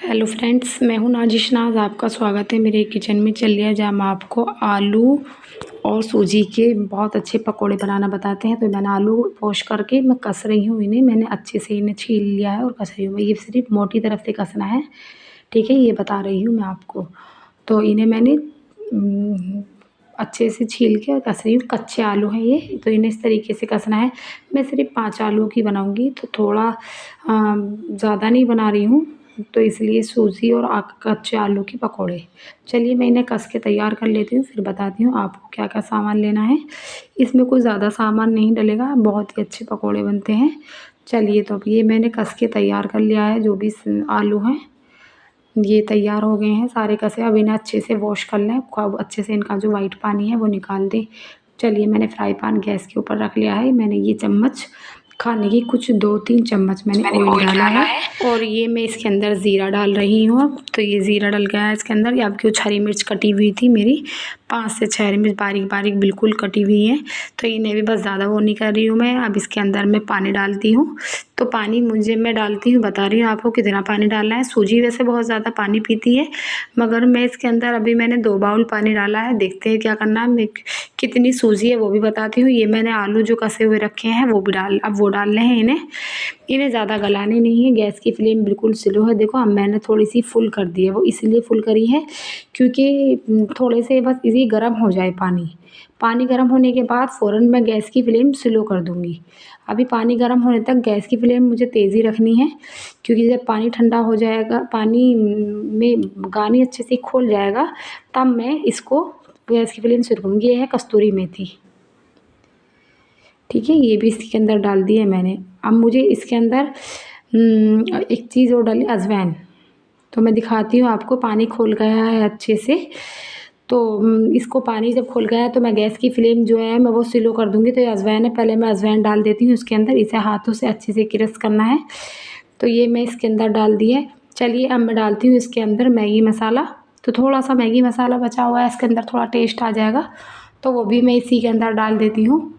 Hello friends, मैं हूं नाजिश नाज। आपका स्वागत है मेरे किचन में। चलिए आज हम आपको आलू और सूजी के बहुत अच्छे पकोड़े बनाना बताते हैं। तो मैंने आलू वॉश करके मैं कस रही हूँ इन्हें। मैंने अच्छे से इन्हें छील लिया है और कस रही हूँ। ये सिर्फ मोटी तरफ से कसना है, ठीक है, ये बता रही हूँ मैं आपको। तो इन्हें मैंने अच्छे से छील के कस रही हूँ। कच्चे आलू हैं ये, तो इन्हें इस तरीके से कसना है। मैं सिर्फ 5 आलू की बनाऊँगी, तो थोड़ा ज़्यादा नहीं बना रही हूँ, तो इसलिए सूजी और कच्चे आलू के पकोड़े। चलिए मैं इन्हें कस के तैयार कर लेती हूँ, फिर बताती हूँ आपको क्या क्या सामान लेना है। इसमें कोई ज़्यादा सामान नहीं डलेगा, बहुत ही अच्छे पकोड़े बनते हैं। चलिए, तो अब ये मैंने कस के तैयार कर लिया है। जो भी आलू हैं ये तैयार हो गए हैं सारे कसे। अब इन्हें अच्छे से वॉश कर लें, खूब अच्छे से इनका जो वाइट पानी है वो निकाल दें। चलिए, मैंने फ्राई पैन गैस के ऊपर रख लिया है। मैंने ये चम्मच खाने की कुछ 2-3 चम्मच मैंने ऑयल डाला है और ये मैं इसके अंदर ज़ीरा डाल रही हूँ। अब तो ये ज़ीरा डल गया है इसके अंदर। ये आपकी कुछ हरी मिर्च कटी हुई थी मेरी, 5 से 6 हरी मिर्च बारीक बारीक बिल्कुल कटी हुई है। तो इन्हें भी बस ज़्यादा वो नहीं कर रही हूँ मैं। अब इसके अंदर मैं पानी डालती हूँ। तो पानी मैं डालती हूँ, बता रही हूँ आपको कितना पानी डालना है। सूजी वैसे बहुत ज़्यादा पानी पीती है, मगर मैं इसके अंदर अभी मैंने 2 बाउल पानी डाला है। देखते हैं क्या करना है। मैं कितनी सूजी है वो भी बताती हूँ। ये मैंने आलू जो कसे हुए रखे हैं वो भी अब वो डालने हैं इन्हें ज़्यादा गलाने नहीं है। गैस की फ्लेम बिल्कुल स्लो है। देखो, अब मैंने थोड़ी सी फुल कर दी है। वो इसलिए फुल करी है क्योंकि थोड़े से बस इसी गर्म हो जाए पानी गर्म होने के बाद फ़ौरन मैं गैस की फ्लेम स्लो कर दूँगी। अभी पानी गर्म होने तक गैस की फ्लेम मुझे तेज़ी रखनी है, क्योंकि जब पानी ठंडा हो जाएगा, पानी में पानी अच्छे से खोल जाएगा, तब मैं इसको गैस की फ्लेम शुरू करूँगी। ये है कस्तूरी मेथी, ठीक है, ये भी इसके अंदर डाल दी है मैंने। अब मुझे इसके अंदर एक चीज़ और डाली, अजवाइन। तो मैं दिखाती हूँ आपको। पानी खोल गया है अच्छे से। तो इसको पानी जब खोल गया है तो मैं गैस की फ्लेम जो है मैं वो स्लो कर दूँगी। तो ये अजवाइन है, पहले मैं अजवाइन डाल देती हूँ इसके अंदर। इसे हाथों से अच्छे से क्रश करना है। तो ये मैं इसके अंदर डाल दी है। चलिए, अब मैं डालती हूँ इसके अंदर मैगी मसाला। तो थोड़ा सा मैगी मसाला बचा हुआ है, इसके अंदर थोड़ा टेस्ट आ जाएगा, तो वो भी मैं इसी के अंदर डाल देती हूँ।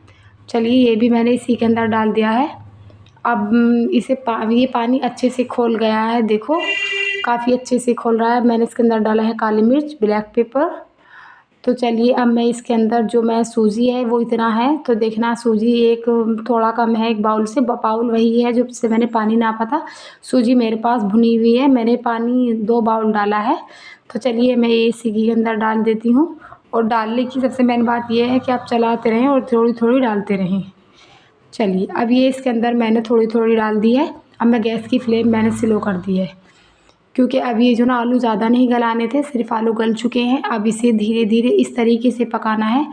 चलिए, ये भी मैंने इसी के अंदर डाल दिया है। अब ये पानी अच्छे से खौल गया है, देखो काफ़ी अच्छे से खौल रहा है। मैंने इसके अंदर डाला है काली मिर्च, ब्लैक पेपर। तो चलिए, अब मैं इसके अंदर जो मैं सूजी है वो इतना है, तो देखना सूजी एक थोड़ा कम है, 1 बाउल से। बाउल वही है जो से मैंने पानी नापा था। सूजी मेरे पास भुनी हुई है, मैंने पानी 2 बाउल डाला है। तो चलिए, मैं ये इसी के अंदर डाल देती हूँ। और डालने की सबसे मेन बात ये है कि आप चलाते रहें और थोड़ी थोड़ी डालते रहें। चलिए, अब ये इसके अंदर मैंने थोड़ी थोड़ी डाल दी है। अब मैं गैस की फ्लेम मैंने स्लो कर दी है, क्योंकि अब ये जो ना आलू ज़्यादा नहीं गलाने थे, सिर्फ आलू गल चुके हैं। अब इसे धीरे धीरे इस तरीके से पकाना है।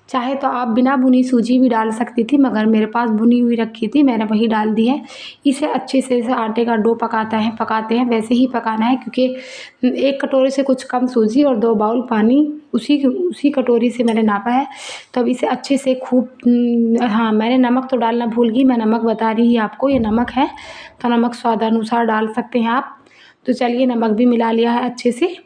चाहे तो आप बिना भुनी सूजी भी डाल सकती थी, मगर मेरे पास भुनी हुई रखी थी, मैंने वही डाल दी है। इसे अच्छे से जैसे आटे का डो पकाते हैं वैसे ही पकाना है, क्योंकि 1 कटोरे से कुछ कम सूजी और 2 बाउल पानी उसी कटोरी से मैंने नापा है। तो अब इसे अच्छे से खूब हाँ, मैंने नमक तो डालना भूल गई। मैं नमक बता रही ही आपको, ये नमक है, तो नमक स्वादानुसार डाल सकते हैं आप। तो चलिए, नमक भी मिला लिया है अच्छे से।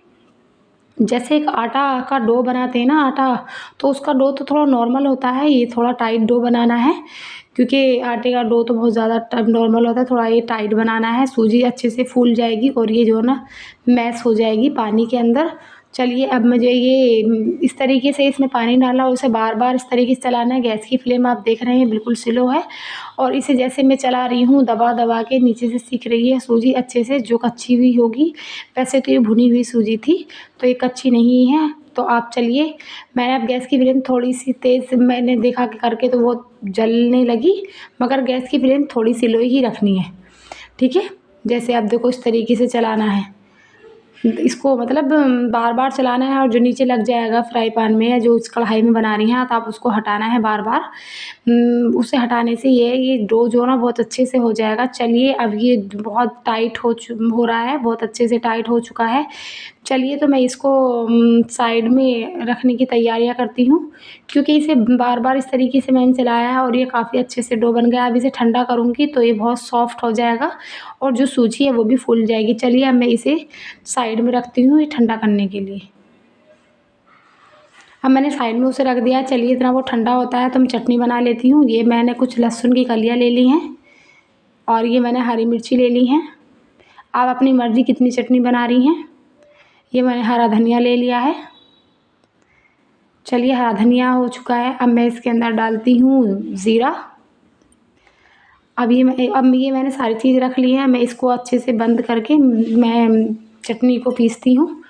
जैसे एक आटा का डो बनाते हैं ना, आटा, तो उसका डो तो थोड़ा नॉर्मल होता है, ये थोड़ा टाइट डो बनाना है, क्योंकि आटे का डो तो बहुत ज़्यादा नॉर्मल होता है, थोड़ा ये टाइट बनाना है। सूजी अच्छे से फूल जाएगी और ये जो है ना मैश हो जाएगी पानी के अंदर। चलिए, अब मुझे ये इस तरीके से इसमें पानी डाला और उसे बार बार इस तरीके से चलाना है। गैस की फ्लेम आप देख रहे हैं बिल्कुल स्लो है, और इसे जैसे मैं चला रही हूँ दबा दबा के नीचे से सीख रही है सूजी अच्छे से। जो कच्ची हुई होगी, वैसे तो ये भुनी हुई सूजी थी, तो ये कच्ची नहीं है। तो आप चलिए, मैंने अब गैस की फ्लेम थोड़ी सी तेज़ मैंने देखा कि करके तो वो जलने लगी, मगर गैस की फ्लेम थोड़ी सी लो ही रखनी है, ठीक है। जैसे आप देखो इस तरीके से चलाना है इसको, मतलब बार बार चलाना है। और जो नीचे लग जाएगा फ्राई पैन में या जो उस कढ़ाई में बना रही हैं तो आप उसको हटाना है बार बार। उसे हटाने से ये डो जो ना बहुत अच्छे से हो जाएगा। चलिए, अब ये बहुत टाइट हो रहा है, बहुत अच्छे से टाइट हो चुका है। चलिए, तो मैं इसको साइड में रखने की तैयारियां करती हूँ, क्योंकि इसे बार बार इस तरीके से मैंने चलाया है और ये काफ़ी अच्छे से डो बन गया। अब इसे ठंडा करूँगी तो ये बहुत सॉफ्ट हो जाएगा और जो सूजी है वो भी फूल जाएगी। चलिए, अब मैं इसे साइड में रखती हूँ ये ठंडा करने के लिए। अब मैंने साइड में उसे रख दिया है। चलिए, इतना वो ठंडा होता है तो मैं चटनी बना लेती हूँ। ये मैंने कुछ लहसुन की कलियाँ ले ली हैं और ये मैंने हरी मिर्ची ले ली हैं। आप अपनी मर्ज़ी कितनी चटनी बना रही हैं। ये मैंने हरा धनिया ले लिया है। चलिए हरा धनिया हो चुका है, अब मैं इसके अंदर डालती हूँ ज़ीरा। अब ये मैंने सारी चीज़ रख ली है। मैं इसको अच्छे से बंद करके मैं चटनी को पीसती हूँ।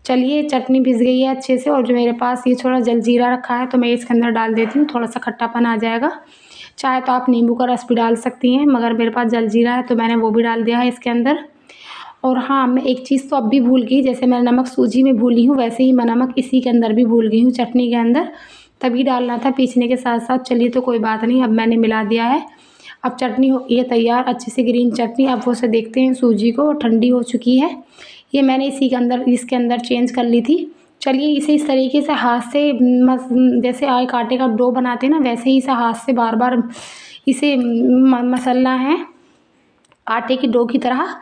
चलिए चटनी पिस गई है अच्छे से, और जो मेरे पास ये थोड़ा जलजीरा रखा है तो मैं इसके अंदर डाल देती हूँ, थोड़ा सा खट्टापन आ जाएगा। चाहे तो आप नींबू का रस भी डाल सकती हैं, मगर मेरे पास जलजीरा है तो मैंने वो भी डाल दिया है इसके अंदर। और हाँ, मैं एक चीज़ तो अब भी भूल गई, जैसे मैं नमक सूजी में भूली हूँ वैसे ही मैं नमक इसी के अंदर भी भूल गई हूँ, चटनी के अंदर। तभी डालना था पीसने के साथ साथ। चलिए तो कोई बात नहीं, अब मैंने मिला दिया है। अब चटनी हो गई है तैयार अच्छी सी ग्रीन चटनी। अब वो से देखते हैं सूजी को, ठंडी हो चुकी है। ये मैंने इसके अंदर चेंज कर ली थी। चलिए इसे इस तरीके से हाथ से जैसे आटे आटे का डो बनाते हैं ना, वैसे ही इसे हाथ से बार बार इसे मसलना है आटे की डो की तरह।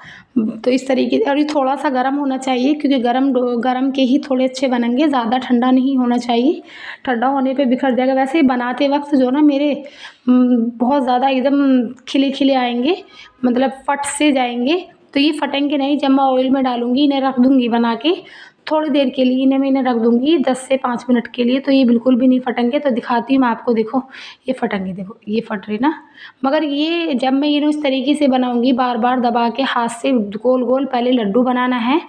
तो इस तरीके से, और ये थोड़ा सा गर्म होना चाहिए क्योंकि गर्म के ही थोड़े अच्छे बनेंगे, ज़्यादा ठंडा नहीं होना चाहिए। ठंडा होने पे बिखर जाएगा। वैसे बनाते वक्त जो ना मेरे बहुत ज़्यादा एकदम खिले खिले आएंगे, मतलब फट से जाएंगे। तो ये फटेंगे नहीं। जब मैं ऑयल में डालूंगी, इन्हें रख दूंगी बना के थोड़ी देर के लिए, इन्हें रख दूंगी 10 से 5 मिनट के लिए, तो ये बिल्कुल भी नहीं फटेंगे। तो दिखाती हूँ मैं आपको, देखो ये फटेंगे, देखो ये फट रही ना। मगर ये जब मैं इन्हें इस तरीके से बनाऊंगी, बार बार दबा के हाथ से गोल गोल, पहले लड्डू बनाना है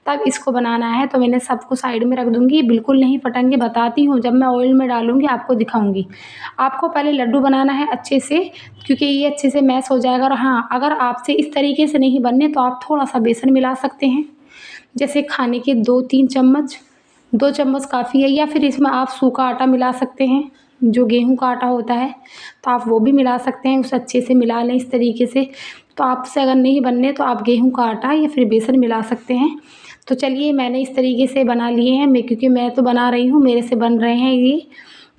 तब इसको बनाना है। तो मैंने सबको साइड में रख दूंगी, बिल्कुल नहीं फटेंगे। बताती हूँ जब मैं ऑयल में डालूंगी आपको दिखाऊंगी। आपको पहले लड्डू बनाना है अच्छे से, क्योंकि ये अच्छे से मैश हो जाएगा। और हाँ, अगर आपसे इस तरीके से नहीं बनने तो आप थोड़ा सा बेसन मिला सकते हैं, जैसे खाने के 2-3 चम्मच, 2 चम्मच काफ़ी है। या फिर इसमें आप सूखा आटा मिला सकते हैं, जो गेहूं का आटा होता है, तो आप वो भी मिला सकते हैं। उसे अच्छे से मिला लें इस तरीके से। तो आपसे अगर नहीं बनने तो आप गेहूं का आटा या फिर बेसन मिला सकते हैं। तो चलिए मैंने इस तरीके से बना लिए हैं, क्योंकि मैं तो बना रही हूँ, मेरे से बन रहे हैं ये।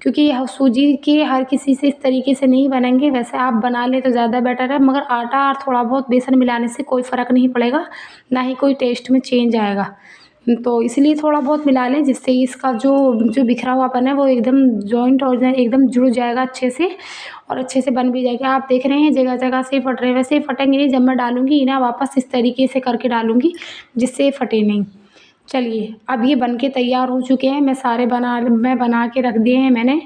क्योंकि यह सूजी के हर किसी से इस तरीके से नहीं बनेंगे। वैसे आप बना लें तो ज़्यादा बेटर है, मगर आटा और थोड़ा बहुत बेसन मिलाने से कोई फ़र्क नहीं पड़ेगा, ना ही कोई टेस्ट में चेंज आएगा। तो इसलिए थोड़ा बहुत मिला लें, जिससे इसका जो बिखरा हुआपन है वो एकदम जॉइंट हो जाए, एकदम जुड़ जाएगा अच्छे से, और अच्छे से बन भी जाएगा। आप देख रहे हैं जगह जगह से फट रहे हैं, वैसे ही फटेंगे नहीं। जब मैं डालूंगी इन्हें वापस इस तरीके से करके डालूंगी, जिससे ये फटे नहीं। चलिए अब ये बन के तैयार हो चुके हैं। मैं बना के रख दिए हैं मैंने।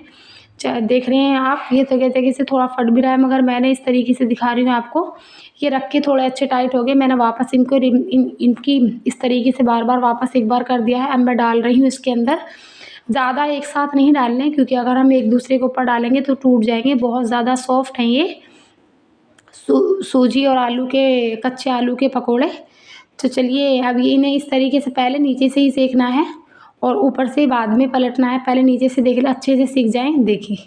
देख रहे हैं आप, ये जगह जगह से थोड़ा फट भी रहा है, मगर मैंने इस तरीके से दिखा रही हूँ आपको। ये रख के थोड़े अच्छे टाइट हो गए। मैंने वापस इनकी इस तरीके से बार बार वापस एक बार कर दिया है। अब मैं डाल रही हूँ इसके अंदर। ज़्यादा एक साथ नहीं डालने, क्योंकि अगर हम एक दूसरे के ऊपर डालेंगे तो टूट जाएंगे। बहुत ज़्यादा सॉफ्ट हैं ये सूजी और आलू के, कच्चे आलू के पकोड़े। तो चलिए अब ये इन्हें इस तरीके से पहले नीचे से ही सेकना है और ऊपर से बाद में पलटना है। पहले नीचे से देख ले, अच्छे से सीख जाएं। देखिए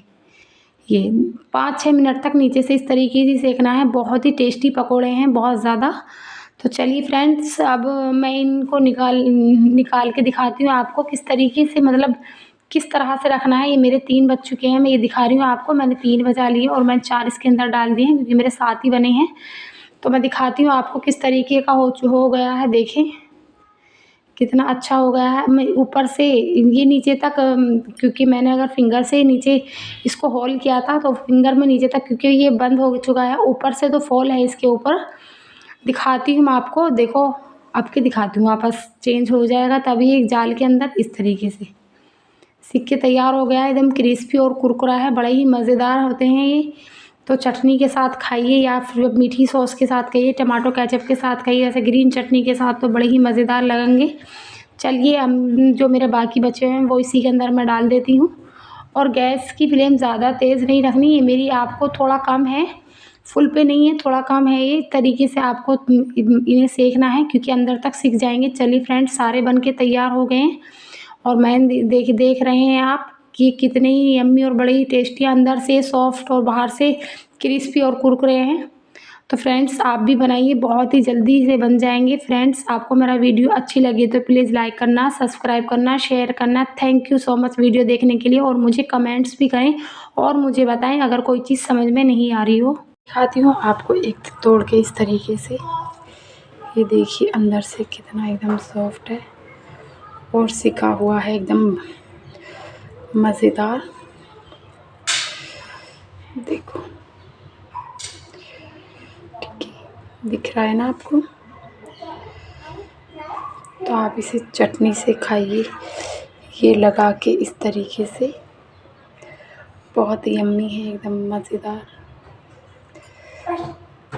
ये 5-6 मिनट तक नीचे से इस तरीके से सेकना है। बहुत ही टेस्टी पकोड़े हैं, बहुत ज़्यादा। तो चलिए फ्रेंड्स, अब मैं इनको निकाल के दिखाती हूँ आपको किस तरीके से, मतलब किस तरह से रखना है। ये मेरे 3 बज चुके हैं, मैं ये दिखा रही हूँ आपको। मैंने 3 बजा लिए और मैंने 4 इसके अंदर डाल दिए हैं, क्योंकि मेरे 7 ही बने हैं। तो मैं दिखाती हूँ आपको किस तरीके का हो गया है। देखें कितना अच्छा हो गया है। मैं ऊपर से ये नीचे तक, क्योंकि मैंने अगर फिंगर से नीचे इसको होल किया था तो फिंगर में नीचे तक, क्योंकि ये बंद हो चुका है ऊपर से, तो फॉल है इसके ऊपर। दिखाती हूँ मैं आपको, देखो अब के दिखाती हूँ, वापस चेंज हो जाएगा। तभी एक जाल के अंदर इस तरीके से सिक के तैयार हो गया है। एकदम क्रिस्पी और कुरकुरा है, बड़े ही मज़ेदार होते हैं ये। तो चटनी के साथ खाइए, या फिर मीठी सॉस के साथ खाइए, टमाटो केचप के साथ खाइए, ऐसे ग्रीन चटनी के साथ तो बड़े ही मज़ेदार लगेंगे। चलिए अब जो मेरे बाकी बचे हैं वो इसी के अंदर मैं डाल देती हूँ। और गैस की फ्लेम ज़्यादा तेज़ नहीं रखनी है मेरी, आपको थोड़ा कम है, फुल पे नहीं है, थोड़ा कम है। ये तरीके से आपको इन्हें सेकना है, क्योंकि अंदर तक सिक जाएंगे। चलिए फ्रेंड्स, सारे बन के तैयार हो गए हैं, और मैं देख रहे हैं आप कि कितने ही यम्मी और बड़े ही टेस्टी, अंदर से सॉफ्ट और बाहर से क्रिस्पी और कुरकुरे हैं। तो फ्रेंड्स आप भी बनाइए, बहुत ही जल्दी से बन जाएंगे। फ्रेंड्स आपको मेरा वीडियो अच्छी लगी तो प्लीज़ लाइक करना, सब्सक्राइब करना, शेयर करना। Thank you so much video देखने के लिए, और मुझे कमेंट्स भी करें और मुझे बताएं अगर कोई चीज़ समझ में नहीं आ रही हो। दिखाती हूँ आपको एक तोड़ के इस तरीके से। ये देखिए अंदर से कितना एकदम सॉफ्ट है और सिका हुआ है, एकदम मज़ेदार। देखो ठीक है, दिख रहा है ना आपको। तो आप इसे चटनी से खाइए, ये लगा के इस तरीके से, बहुत यम्मी है, एकदम मज़ेदार।